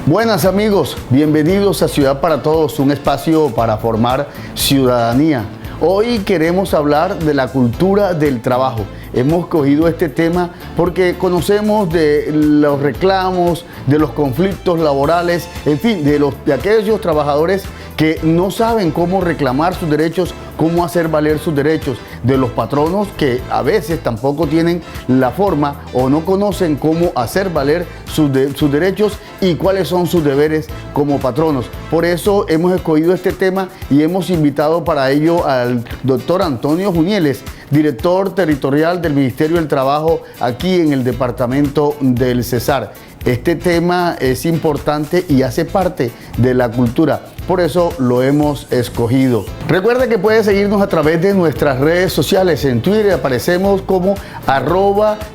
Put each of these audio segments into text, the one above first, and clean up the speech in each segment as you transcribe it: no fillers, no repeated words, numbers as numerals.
Buenas amigos, bienvenidos a Ciudad para Todos, un espacio para formar ciudadanía. Hoy queremos hablar de la cultura del trabajo. Hemos cogido este tema porque conocemos de los reclamos, de los conflictos laborales, en fin, de aquellos trabajadores que no saben cómo reclamar sus derechos, cómo hacer valer sus derechos, de los patronos que a veces tampoco tienen la forma o no conocen cómo hacer valer sus derechos y cuáles son sus deberes como patronos. Por eso hemos escogido este tema y hemos invitado para ello al doctor Antonio Junieles, director territorial del Ministerio del Trabajo aquí en el departamento del Cesar. Este tema es importante y hace parte de la cultura, por eso lo hemos escogido. Recuerda que puedes seguirnos a través de nuestras redes sociales. En Twitter aparecemos como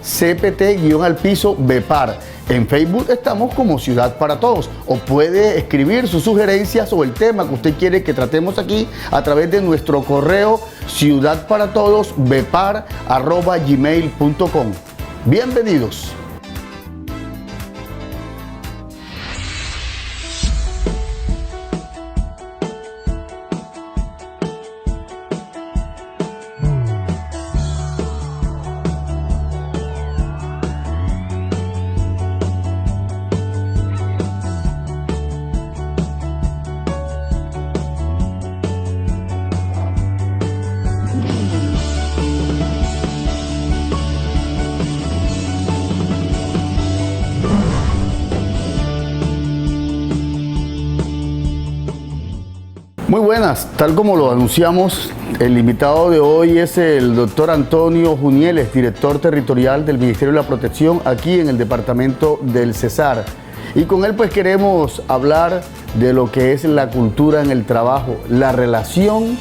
@CPT_Bepar. En Facebook estamos como Ciudad para Todos, o puede escribir sus sugerencias o el tema que usted quiere que tratemos aquí a través de nuestro correo ciudadparatodosbepar@gmail.com. Bienvenidos. Muy buenas, tal como lo anunciamos, el invitado de hoy es el doctor Antonio Junieles, director territorial del Ministerio de la Protección aquí en el departamento del Cesar. Y con él pues queremos hablar de lo que es la cultura en el trabajo, la relación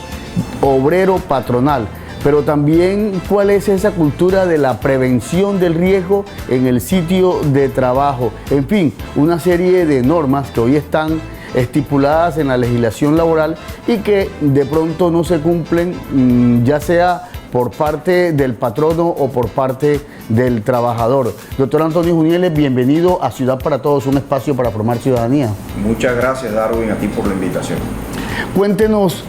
obrero-patronal, pero también cuál es esa cultura de la prevención del riesgo en el sitio de trabajo. En fin, una serie de normas que hoy están estipuladas en la legislación laboral y que de pronto no se cumplen, ya sea por parte del patrono o por parte del trabajador. Doctor Antonio Junieles, bienvenido a Ciudad para Todos, un espacio para formar ciudadanía. Muchas gracias, Darwin, a ti por la invitación. Cuéntenos,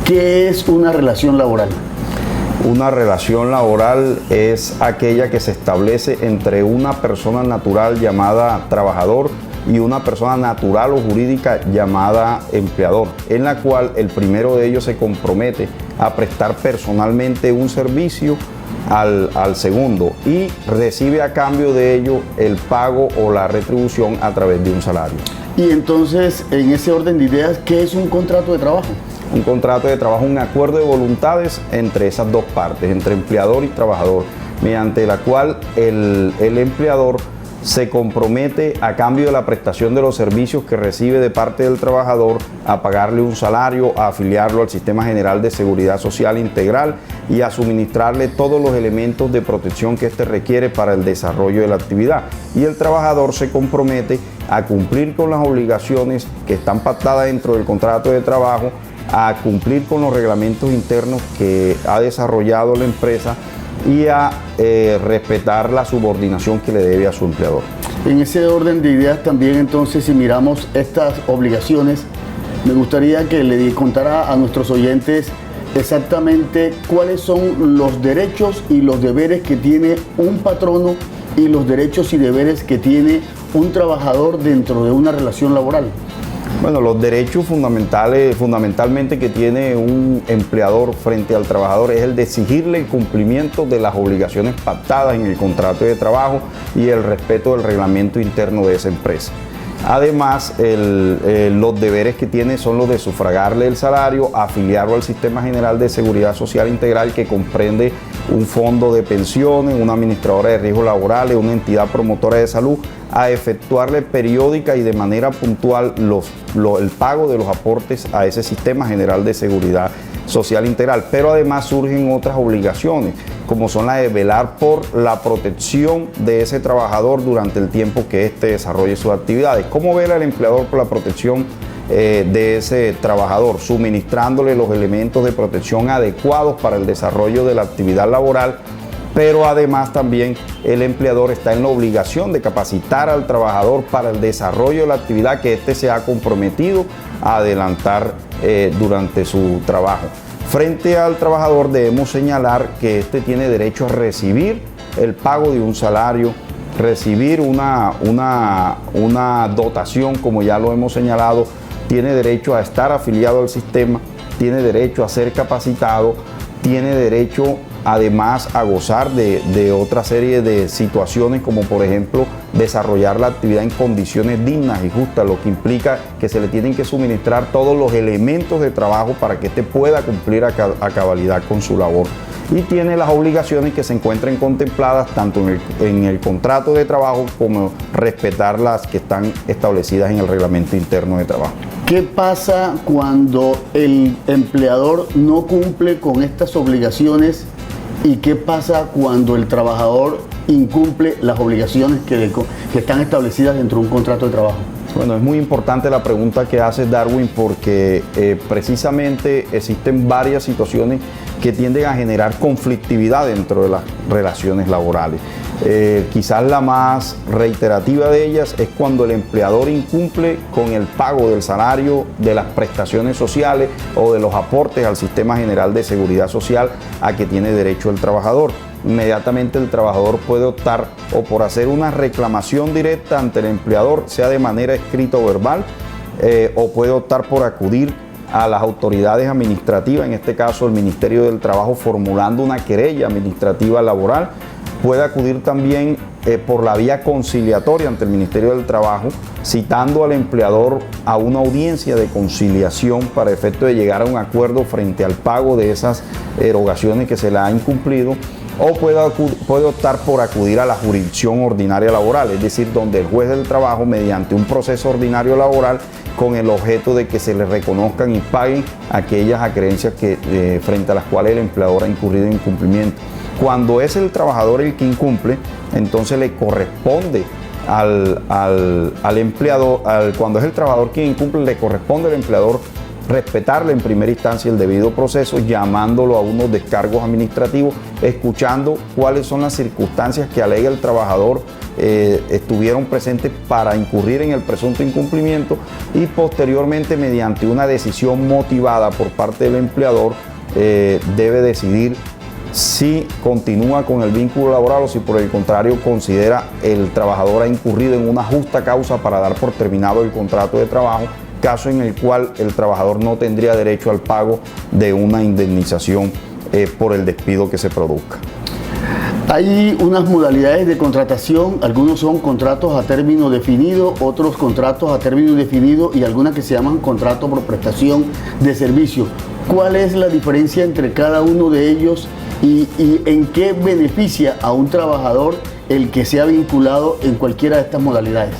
¿qué es una relación laboral? Una relación laboral es aquella que se establece entre una persona natural llamada trabajador y una persona natural o jurídica llamada empleador, en la cual el primero de ellos se compromete a prestar personalmente un servicio al segundo y recibe a cambio de ello el pago o la retribución a través de un salario. Y entonces, en ese orden de ideas, ¿qué es un contrato de trabajo? Un contrato de trabajo, un acuerdo de voluntades entre esas dos partes, entre empleador y trabajador, mediante la cual el empleador se compromete a cambio de la prestación de los servicios que recibe de parte del trabajador a pagarle un salario, a afiliarlo al Sistema General de Seguridad Social Integral y a suministrarle todos los elementos de protección que éste requiere para el desarrollo de la actividad. Y el trabajador se compromete a cumplir con las obligaciones que están pactadas dentro del contrato de trabajo, a cumplir con los reglamentos internos que ha desarrollado la empresa y a respetar la subordinación que le debe a su empleador. En ese orden de ideas también, entonces, si miramos estas obligaciones, me gustaría que le contara a nuestros oyentes exactamente cuáles son los derechos y los deberes que tiene un patrono y los derechos y deberes que tiene un trabajador dentro de una relación laboral. Bueno, los derechos fundamentalmente que tiene un empleador frente al trabajador es el de exigirle el cumplimiento de las obligaciones pactadas en el contrato de trabajo y el respeto del reglamento interno de esa empresa. Además, los deberes que tiene son los de sufragarle el salario, afiliarlo al Sistema General de Seguridad Social Integral, que comprende un fondo de pensiones, una administradora de riesgos laborales, una entidad promotora de salud, a efectuarle periódica y de manera puntual el pago de los aportes a ese Sistema General de Seguridad Social Integral. Pero además surgen otras obligaciones, como son las de velar por la protección de ese trabajador durante el tiempo que éste desarrolle sus actividades. ¿Cómo vela el empleador por la protección de ese trabajador? Suministrándole los elementos de protección adecuados para el desarrollo de la actividad laboral pero además también el empleador está en la obligación de capacitar al trabajador para el desarrollo de la actividad que éste se ha comprometido a adelantar durante su trabajo. Frente al trabajador debemos señalar que éste tiene derecho a recibir el pago de un salario, recibir una dotación, como ya lo hemos señalado, tiene derecho a estar afiliado al sistema, tiene derecho a ser capacitado, tiene derecho además a gozar de otra serie de situaciones, como por ejemplo desarrollar la actividad en condiciones dignas y justas, lo que implica que se le tienen que suministrar todos los elementos de trabajo para que éste pueda cumplir a cabalidad con su labor. Y tiene las obligaciones que se encuentran contempladas tanto en el contrato de trabajo como respetar las que están establecidas en el reglamento interno de trabajo. ¿Qué pasa cuando el empleador no cumple con estas obligaciones y qué pasa cuando el trabajador incumple las obligaciones que están establecidas dentro de un contrato de trabajo? Bueno, es muy importante la pregunta que hace Darwin porque precisamente existen varias situaciones que tienden a generar conflictividad dentro de las relaciones laborales. Quizás la más reiterativa de ellas es cuando el empleador incumple con el pago del salario, de las prestaciones sociales o de los aportes al Sistema General de Seguridad Social a que tiene derecho el trabajador. Inmediatamente el trabajador puede optar o por hacer una reclamación directa ante el empleador, sea de manera escrita o verbal, o puede optar por acudir a las autoridades administrativas, en este caso el Ministerio del Trabajo, formulando una querella administrativa laboral. Puede acudir también por la vía conciliatoria ante el Ministerio del Trabajo, citando al empleador a una audiencia de conciliación para efecto de llegar a un acuerdo frente al pago de esas erogaciones que se le ha incumplido. O puede optar por acudir a la jurisdicción ordinaria laboral, es decir, donde el juez del trabajo, mediante un proceso ordinario laboral, con el objeto de que se le reconozcan y paguen aquellas acreencias frente a las cuales el empleador ha incurrido en incumplimiento. Cuando es el trabajador el que incumple, entonces le corresponde al empleador, cuando es el trabajador quien incumple, le corresponde al empleador respetarle en primera instancia el debido proceso, llamándolo a unos descargos administrativos, escuchando cuáles son las circunstancias que alega el trabajador estuvieron presentes para incurrir en el presunto incumplimiento, y posteriormente, mediante una decisión motivada por parte del empleador, debe decidir si continúa con el vínculo laboral o si por el contrario considera el trabajador ha incurrido en una justa causa para dar por terminado el contrato de trabajo, caso en el cual el trabajador no tendría derecho al pago de una indemnización por el despido que se produzca. Hay unas modalidades de contratación, algunos son contratos a término definido, otros contratos a término indefinido y algunas que se llaman contrato por prestación de servicio. ¿Cuál es la diferencia entre cada uno de ellos y en qué beneficia a un trabajador el que sea vinculado en cualquiera de estas modalidades?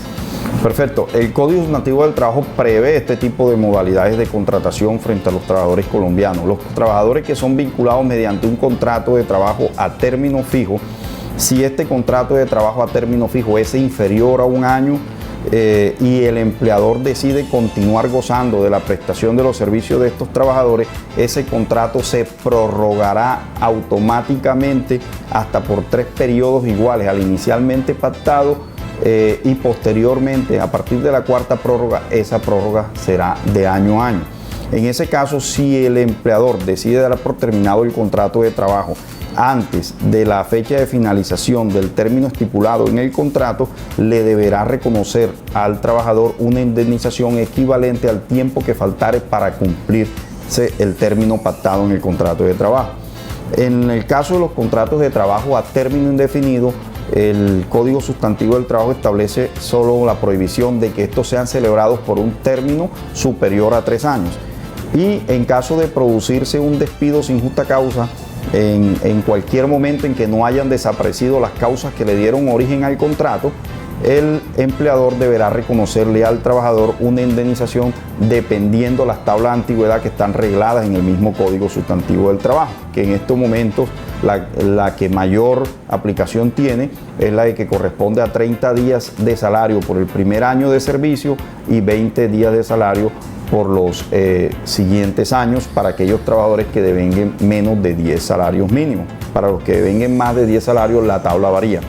Perfecto. El Código Sustantivo del Trabajo prevé este tipo de modalidades de contratación frente a los trabajadores colombianos. Los trabajadores que son vinculados mediante un contrato de trabajo a término fijo, si este contrato de trabajo a término fijo es inferior a un año y el empleador decide continuar gozando de la prestación de los servicios de estos trabajadores, ese contrato se prorrogará automáticamente hasta por 3 periodos iguales al inicialmente pactado, y posteriormente, a partir de la 4ª prórroga, esa prórroga será de año a año. En ese caso, si el empleador decide dar por terminado el contrato de trabajo antes de la fecha de finalización del término estipulado en el contrato, le deberá reconocer al trabajador una indemnización equivalente al tiempo que faltare para cumplirse el término pactado en el contrato de trabajo. En el caso de los contratos de trabajo a término indefinido, el Código Sustantivo del Trabajo establece solo la prohibición de que estos sean celebrados por un término superior a 3 años. Y en caso de producirse un despido sin justa causa, en cualquier momento en que no hayan desaparecido las causas que le dieron origen al contrato, el empleador deberá reconocerle al trabajador una indemnización dependiendo las tablas de antigüedad que están regladas en el mismo Código Sustantivo del Trabajo, que en estos momentos la que mayor aplicación tiene es la de que corresponde a 30 días de salario por el primer año de servicio y 20 días de salario por los siguientes años para aquellos trabajadores que devenguen menos de 10 salarios mínimos. Para los que devenguen más de 10 salarios, la tabla varía.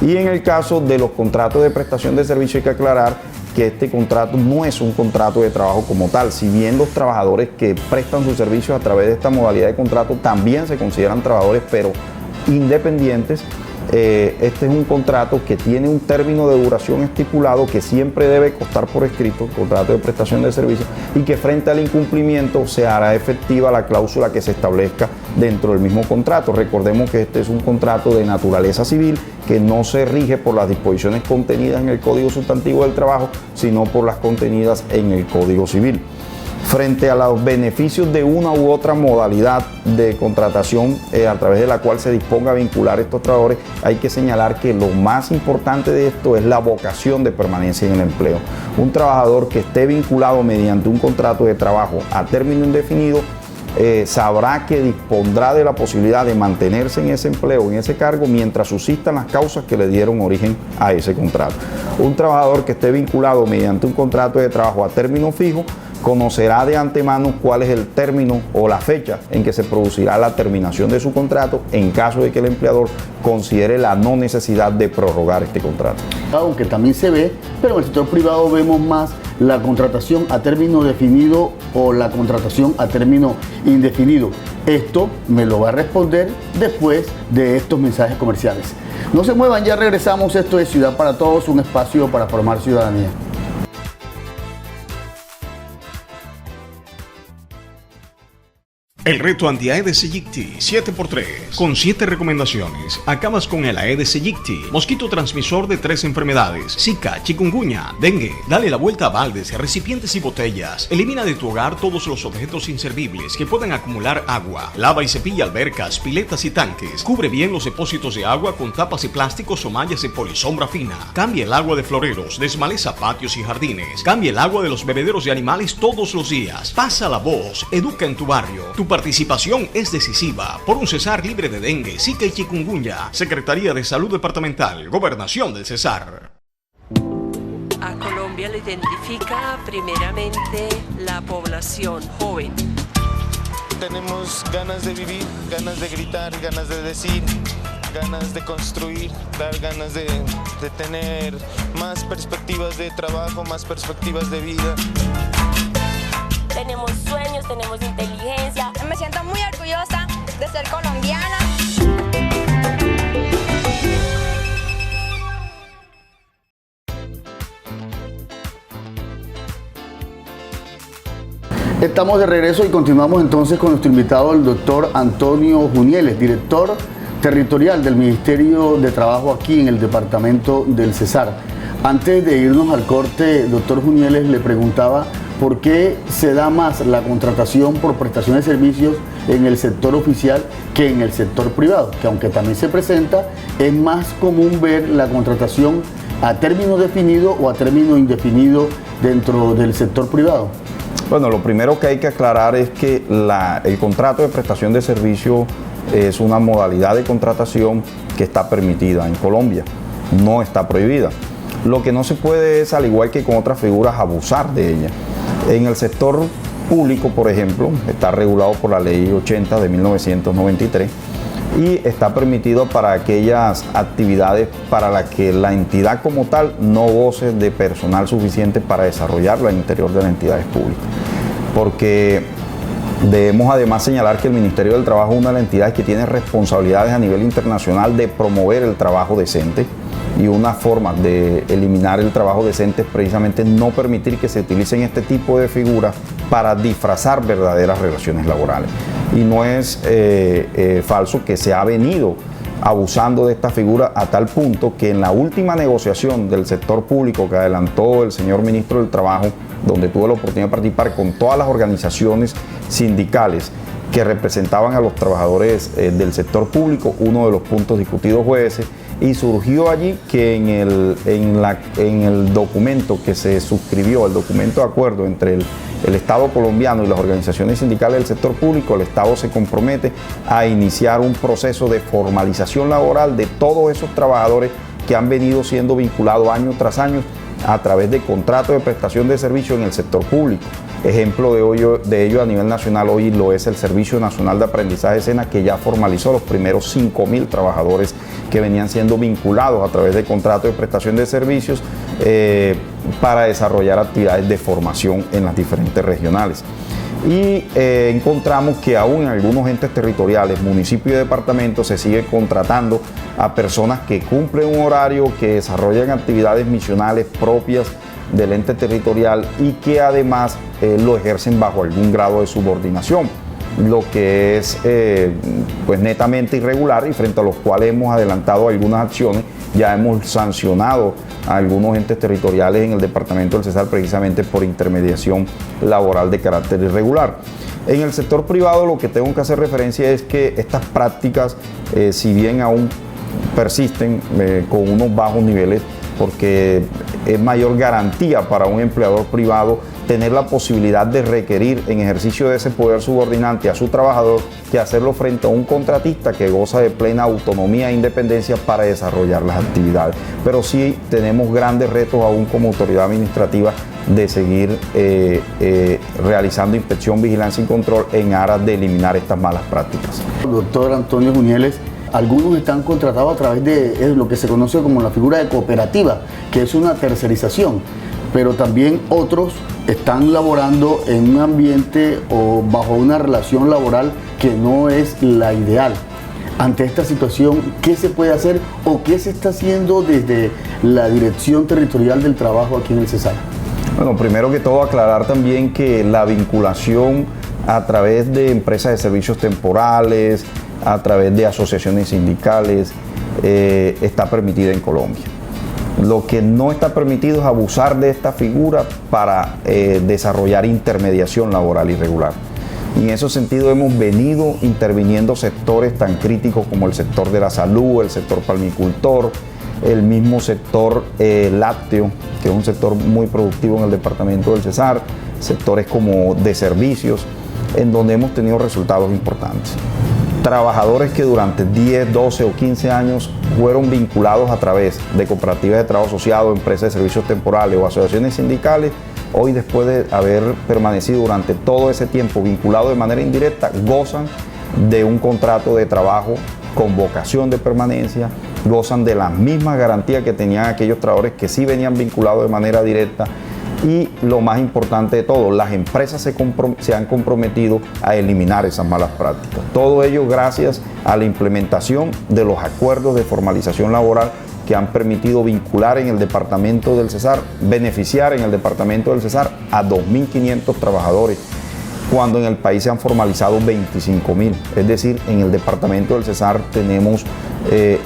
Y en el caso de los contratos de prestación de servicio hay que aclarar que este contrato no es un contrato de trabajo como tal. Si bien los trabajadores que prestan sus servicios a través de esta modalidad de contrato también se consideran trabajadores, pero independientes, este es un contrato que tiene un término de duración estipulado que siempre debe constar por escrito, contrato de prestación de servicios, y que frente al incumplimiento se hará efectiva la cláusula que se establezca dentro del mismo contrato. Recordemos que este es un contrato de naturaleza civil que no se rige por las disposiciones contenidas en el Código Sustantivo del Trabajo, sino por las contenidas en el Código Civil. Frente a los beneficios de una u otra modalidad de contratación a través de la cual se disponga a vincular a estos trabajadores, hay que señalar que lo más importante de esto es la vocación de permanencia en el empleo. Un trabajador que esté vinculado mediante un contrato de trabajo a término indefinido sabrá que dispondrá de la posibilidad de mantenerse en ese empleo, en ese cargo, mientras subsistan las causas que le dieron origen a ese contrato. Un trabajador que esté vinculado mediante un contrato de trabajo a término fijo conocerá de antemano cuál es el término o la fecha en que se producirá la terminación de su contrato en caso de que el empleador considere la no necesidad de prorrogar este contrato. Aunque también se ve, pero en el sector privado vemos más la contratación a término definido o la contratación a término indefinido. Esto me lo va a responder después de estos mensajes comerciales. No se muevan, ya regresamos. Esto es Ciudad para Todos, un espacio para formar ciudadanía. El reto anti-Aedes aegypti 7x3. Con 7 recomendaciones, acabas con el Aedes aegypti, mosquito transmisor de 3 enfermedades: Zika, chikungunya, dengue. Dale la vuelta a baldes, recipientes y botellas. Elimina de tu hogar todos los objetos inservibles que puedan acumular agua. Lava y cepilla albercas, piletas y tanques. Cubre bien los depósitos de agua con tapas y plásticos o mallas de polisombra fina. Cambia el agua de floreros, desmaleza patios y jardines. Cambia el agua de los bebederos de animales todos los días. Pasa la voz, educa en tu barrio. Tu participación es decisiva por un Cesar libre de dengue, Zika y chikungunya. Secretaría de Salud Departamental, Gobernación del Cesar. A Colombia le identifica primeramente la población joven. Tenemos ganas de vivir, ganas de gritar, ganas de decir, ganas de construir, ganas de tener más perspectivas de trabajo, más perspectivas de vida. Tenemos sueños, tenemos inteligencia. Me siento muy orgullosa de ser colombiana. Estamos de regreso y continuamos entonces con nuestro invitado, el doctor Antonio Junieles, director territorial del Ministerio de Trabajo aquí en el departamento del Cesar. Antes de irnos al corte, doctor Junieles, le preguntaba por qué se da más la contratación por prestación de servicios en el sector oficial que en el sector privado, que aunque también se presenta, es más común ver la contratación a término definido o a término indefinido dentro del sector privado. Bueno, lo primero que hay que aclarar es que el contrato de prestación de servicio es una modalidad de contratación que está permitida en Colombia, no está prohibida. Lo que no se puede es, al igual que con otras figuras, abusar de ella. En el sector público, por ejemplo, está regulado por la Ley 80 de 1993 y está permitido para aquellas actividades para las que la entidad como tal no goce de personal suficiente para desarrollarla al interior de las entidades públicas. Porque debemos además señalar que el Ministerio del Trabajo es una de las entidades que tiene responsabilidades a nivel internacional de promover el trabajo decente, y una forma de eliminar el trabajo decente es precisamente no permitir que se utilicen este tipo de figuras para disfrazar verdaderas relaciones laborales. Y no es falso que se ha venido abusando de esta figura a tal punto que en la última negociación del sector público que adelantó el señor ministro del Trabajo, donde tuve la oportunidad de participar con todas las organizaciones sindicales que representaban a los trabajadores del sector público, uno de los puntos discutidos fue ese, y surgió allí que en el documento que se suscribió, el documento de acuerdo entre el Estado colombiano y las organizaciones sindicales del sector público, el Estado se compromete a iniciar un proceso de formalización laboral de todos esos trabajadores que han venido siendo vinculados año tras año a través de contratos de prestación de servicios en el sector público. Ejemplo de ello a nivel nacional hoy lo es el Servicio Nacional de Aprendizaje SENA, que ya formalizó los primeros 5.000 trabajadores que venían siendo vinculados a través de contratos de prestación de servicios para desarrollar actividades de formación en las diferentes regionales. Y encontramos que aún en algunos entes territoriales, municipios y departamentos, se sigue contratando a personas que cumplen un horario, que desarrollan actividades misionales propias del ente territorial y que además lo ejercen bajo algún grado de subordinación, lo que es pues netamente irregular y frente a los cuales hemos adelantado algunas acciones. Ya hemos sancionado a algunos entes territoriales en el departamento del Cesar precisamente por intermediación laboral de carácter irregular. En el sector privado lo que tengo que hacer referencia es que estas prácticas, si bien aún persisten con unos bajos niveles, porque es mayor garantía para un empleador privado tener la posibilidad de requerir en ejercicio de ese poder subordinante a su trabajador que hacerlo frente a un contratista que goza de plena autonomía e independencia para desarrollar las actividades. Pero sí tenemos grandes retos aún como autoridad administrativa de seguir realizando inspección, vigilancia y control en aras de eliminar estas malas prácticas. Doctor Antonio Junieles, algunos están contratados a través de lo que se conoce como la figura de cooperativa, que es una tercerización, pero también otros están laborando en un ambiente o bajo una relación laboral que no es la ideal. Ante esta situación, ¿qué se puede hacer o qué se está haciendo desde la Dirección Territorial del Trabajo aquí en el Cesar? Bueno, primero que todo aclarar también que la vinculación a través de empresas de servicios temporales, a través de asociaciones sindicales, está permitida en Colombia. Lo que no está permitido es abusar de esta figura para desarrollar intermediación laboral irregular. Y en ese sentido hemos venido interviniendo sectores tan críticos como el sector de la salud, el sector palmicultor, el mismo sector lácteo, que es un sector muy productivo en el departamento del Cesar, sectores como de servicios, en donde hemos tenido resultados importantes. Trabajadores que durante 10, 12 o 15 años fueron vinculados a través de cooperativas de trabajo asociado, empresas de servicios temporales o asociaciones sindicales, hoy después de haber permanecido durante todo ese tiempo vinculados de manera indirecta, gozan de un contrato de trabajo con vocación de permanencia, gozan de las mismas garantías que tenían aquellos trabajadores que sí venían vinculados de manera directa. Y lo más importante de todo, las empresas se han comprometido a eliminar esas malas prácticas. Todo ello gracias a la implementación de los acuerdos de formalización laboral que han permitido vincular en el departamento del Cesar, beneficiar en el departamento del Cesar a 2.500 trabajadores, cuando en el país se han formalizado 25.000. Es decir, en el departamento del Cesar tenemos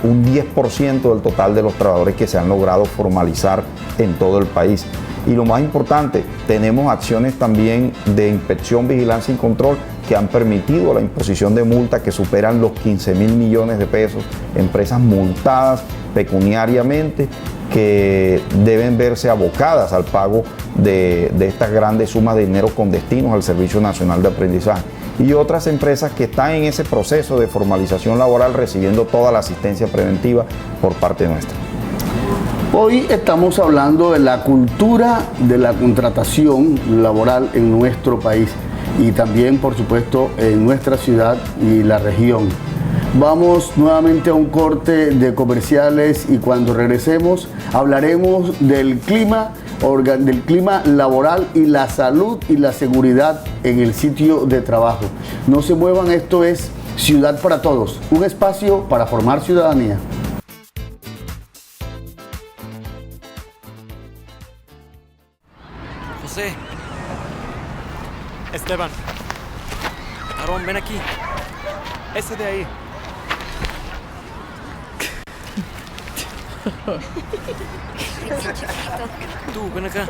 un 10% del total de los trabajadores que se han logrado formalizar en todo el país. Y lo más importante, tenemos acciones también de inspección, vigilancia y control que han permitido la imposición de multas que superan los 15.000 millones de pesos, empresas multadas pecuniariamente que deben verse abocadas al pago de estas grandes sumas de dinero con destinos al Servicio Nacional de Aprendizaje. Y otras empresas que están en ese proceso de formalización laboral recibiendo toda la asistencia preventiva por parte nuestra. Hoy estamos hablando de la cultura de la contratación laboral en nuestro país y también, por supuesto, en nuestra ciudad y la región. Vamos nuevamente a un corte de comerciales y cuando regresemos hablaremos del clima laboral y la salud y la seguridad en el sitio de trabajo. No se muevan, esto es Ciudad para Todos, un espacio para formar ciudadanía. José. Esteban. Aarón, ven aquí. Ese de ahí. Tú, ven acá.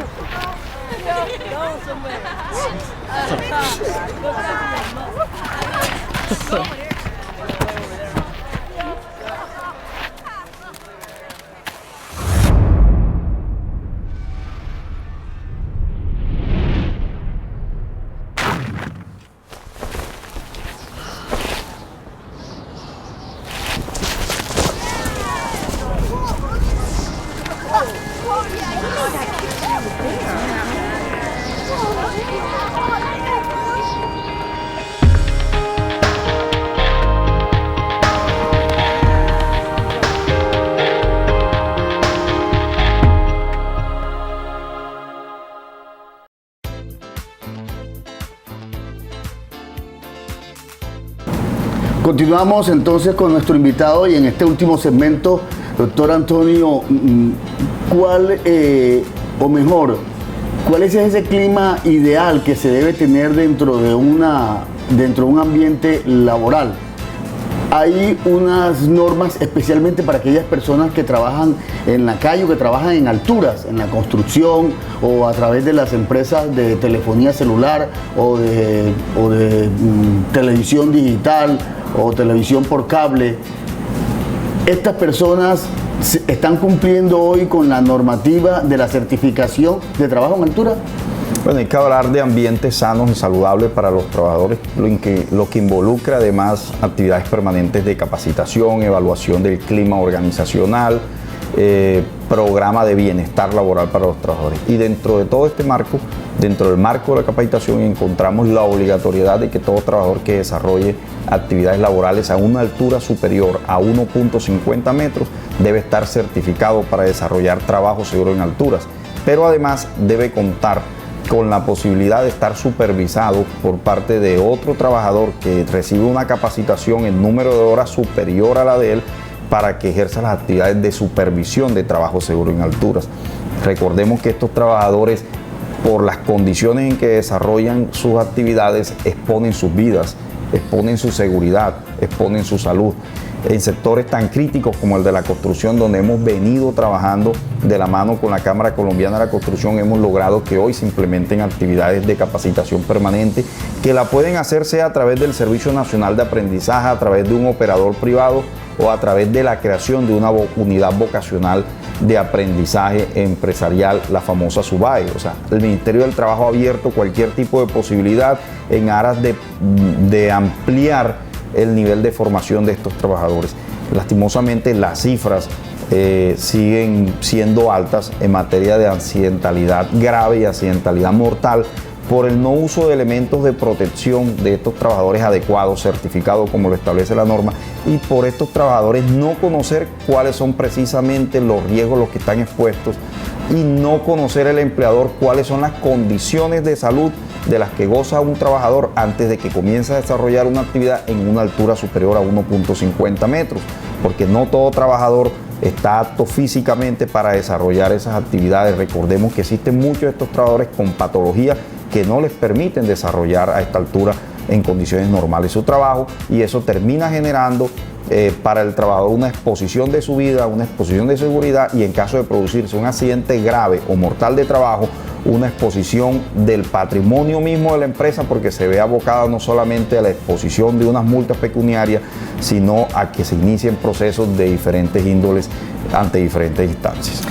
Continuamos entonces con nuestro invitado y en este último segmento, doctor Antonio, ¿cuál es ese clima ideal que se debe tener dentro de un ambiente laboral? Hay unas normas especialmente para aquellas personas que trabajan en la calle o que trabajan en alturas, en la construcción o a través de las empresas de telefonía celular o de televisión digital o televisión por cable. Estas personas están cumpliendo hoy con la normativa de la certificación de trabajo en altura. Bueno, hay que hablar de ambientes sanos y saludables para los trabajadores, lo que involucra además actividades permanentes de capacitación, evaluación del clima organizacional, programa de bienestar laboral para los trabajadores. Y dentro de todo este marco, dentro del marco de la capacitación, encontramos la obligatoriedad de que todo trabajador que desarrolle actividades laborales a una altura superior a 1.50 metros debe estar certificado para desarrollar trabajo seguro en alturas, pero además debe contar con la posibilidad de estar supervisado por parte de otro trabajador que recibe una capacitación en número de horas superior a la de él para que ejerza las actividades de supervisión de trabajo seguro en alturas. Recordemos que estos trabajadores, por las condiciones en que desarrollan sus actividades, exponen sus vidas, exponen su seguridad, exponen su salud. En sectores tan críticos como el de la construcción, donde hemos venido trabajando de la mano con la Cámara Colombiana de la Construcción, hemos logrado que hoy se implementen actividades de capacitación permanente que la pueden hacer sea a través del Servicio Nacional de Aprendizaje, a través de un operador privado o a través de la creación de una unidad vocacional de aprendizaje empresarial, la famosa SUBAE. O sea, el Ministerio del Trabajo ha abierto cualquier tipo de posibilidad en aras de ampliar el nivel de formación de estos trabajadores. Lastimosamente las cifras siguen siendo altas en materia de accidentalidad grave y accidentalidad mortal por el no uso de elementos de protección de estos trabajadores adecuados, certificados como lo establece la norma, y por estos trabajadores no conocer cuáles son precisamente los riesgos a los que están expuestos y no conocer el empleador cuáles son las condiciones de salud de las que goza un trabajador antes de que comience a desarrollar una actividad en una altura superior a 1.50 metros, porque no todo trabajador está apto físicamente para desarrollar esas actividades. Recordemos que existen muchos de estos trabajadores con patologías que no les permiten desarrollar a esta altura en condiciones normales su trabajo, y eso termina generando para el trabajador una exposición de su vida, una exposición de seguridad, y en caso de producirse un accidente grave o mortal de trabajo, una exposición del patrimonio mismo de la empresa, porque se ve abocada no solamente a la exposición de unas multas pecuniarias, sino a que se inicien procesos de diferentes índoles ante diferentes instancias.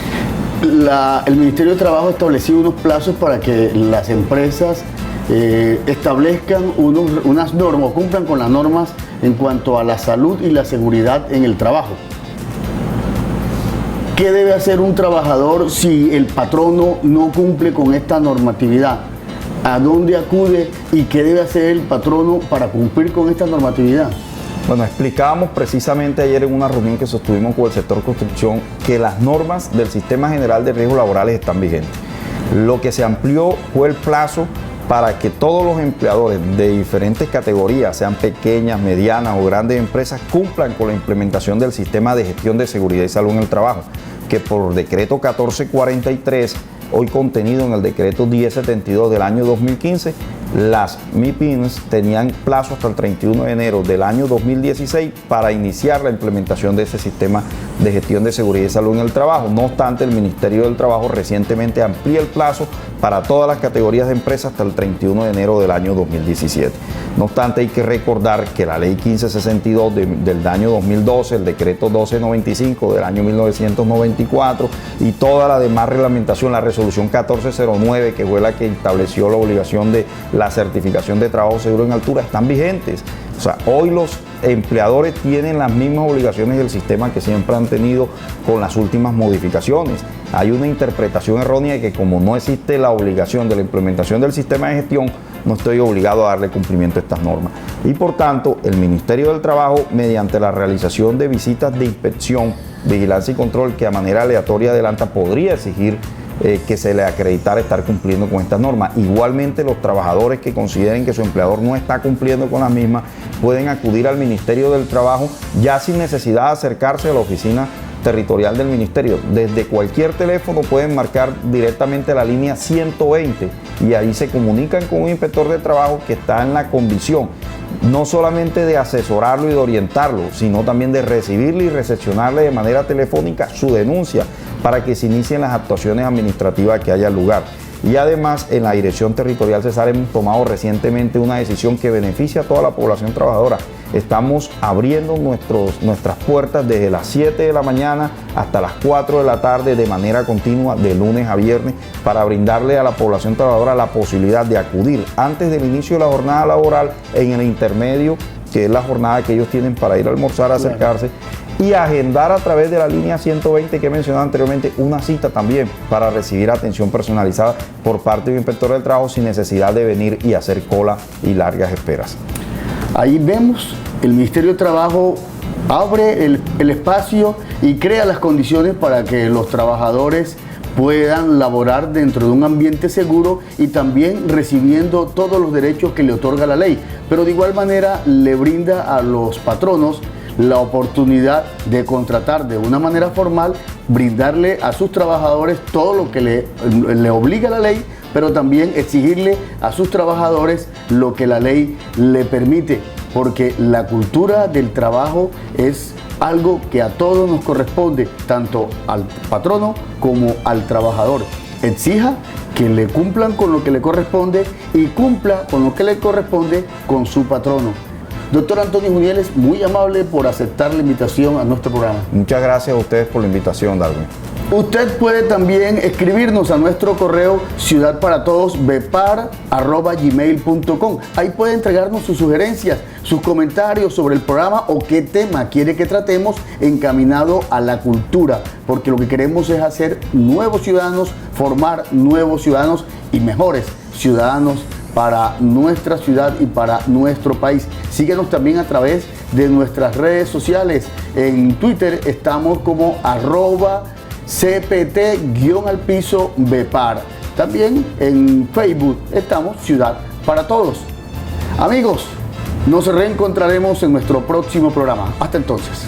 El Ministerio de Trabajo ha establecido unos plazos para que las empresas establezcan unas normas, cumplan con las normas en cuanto a la salud y la seguridad en el trabajo. ¿Qué debe hacer un trabajador si el patrono no cumple con esta normatividad? ¿A dónde acude y qué debe hacer el patrono para cumplir con esta normatividad? Bueno, explicábamos precisamente ayer en una reunión que sostuvimos con el sector construcción que las normas del Sistema General de Riesgos Laborales están vigentes. Lo que se amplió fue el plazo para que todos los empleadores de diferentes categorías, sean pequeñas, medianas o grandes empresas, cumplan con la implementación del Sistema de Gestión de Seguridad y Salud en el Trabajo, que por decreto 1443, hoy contenido en el decreto 1072 del año 2015, las MIPYMES tenían plazo hasta el 31 de enero del año 2016 para iniciar la implementación de ese sistema de gestión de seguridad y salud en el trabajo. No obstante, el Ministerio del Trabajo recientemente amplía el plazo para todas las categorías de empresas hasta el 31 de enero del año 2017. No obstante, hay que recordar que la Ley 1562 del año 2012, el decreto 1295 del año 1994 y toda la demás reglamentación, la resolución 1409, que fue la que estableció la obligación de la certificación de trabajo seguro en altura, están vigentes. O sea, hoy los empleadores tienen las mismas obligaciones del sistema que siempre han tenido con las últimas modificaciones. Hay una interpretación errónea de que como no existe la obligación de la implementación del sistema de gestión, no estoy obligado a darle cumplimiento a estas normas. Y por tanto, el Ministerio del Trabajo, mediante la realización de visitas de inspección, vigilancia y control que a manera aleatoria adelanta, podría exigir que se le acreditara estar cumpliendo con estas normas. Igualmente, los trabajadores que consideren que su empleador no está cumpliendo con las mismas pueden acudir al Ministerio del Trabajo ya sin necesidad de acercarse a la oficina territorial del ministerio. Desde cualquier teléfono pueden marcar directamente la línea 120 y ahí se comunican con un inspector de trabajo que está en la condición no solamente de asesorarlo y de orientarlo, sino también de recibirle y recepcionarle de manera telefónica su denuncia para que se inicien las actuaciones administrativas que haya lugar. Y además, en la Dirección Territorial Cesar hemos tomado recientemente una decisión que beneficia a toda la población trabajadora. Estamos abriendo nuestras puertas desde las 7 de la mañana hasta las 4 de la tarde de manera continua, de lunes a viernes, para brindarle a la población trabajadora la posibilidad de acudir antes del inicio de la jornada laboral, en el intermedio, que es la jornada que ellos tienen para ir a almorzar, a acercarse, y agendar a través de la línea 120 que he mencionado anteriormente una cita también para recibir atención personalizada por parte de un inspector del trabajo sin necesidad de venir y hacer cola y largas esperas. Ahí vemos, el Ministerio de Trabajo abre el espacio y crea las condiciones para que los trabajadores puedan laborar dentro de un ambiente seguro y también recibiendo todos los derechos que le otorga la ley. Pero de igual manera le brinda a los patronos la oportunidad de contratar de una manera formal, brindarle a sus trabajadores todo lo que le obliga la ley, pero también exigirle a sus trabajadores lo que la ley le permite, porque la cultura del trabajo es algo que a todos nos corresponde, tanto al patrono como al trabajador. Exija que le cumplan con lo que le corresponde y cumpla con lo que le corresponde con su patrono. Doctor Antonio Junieles, muy amable por aceptar la invitación a nuestro programa. Muchas gracias a ustedes por la invitación, Darwin. Usted puede también escribirnos a nuestro correo ciudadparatodosbepar@gmail.com. Ahí puede entregarnos sus sugerencias, sus comentarios sobre el programa o qué tema quiere que tratemos encaminado a la cultura, porque lo que queremos es hacer nuevos ciudadanos, formar nuevos ciudadanos y mejores ciudadanos para nuestra ciudad y para nuestro país. Síguenos también a través de nuestras redes sociales. En Twitter estamos como @CPT_Bepar. También en Facebook estamos Ciudad para Todos. Amigos, nos reencontraremos en nuestro próximo programa. Hasta entonces.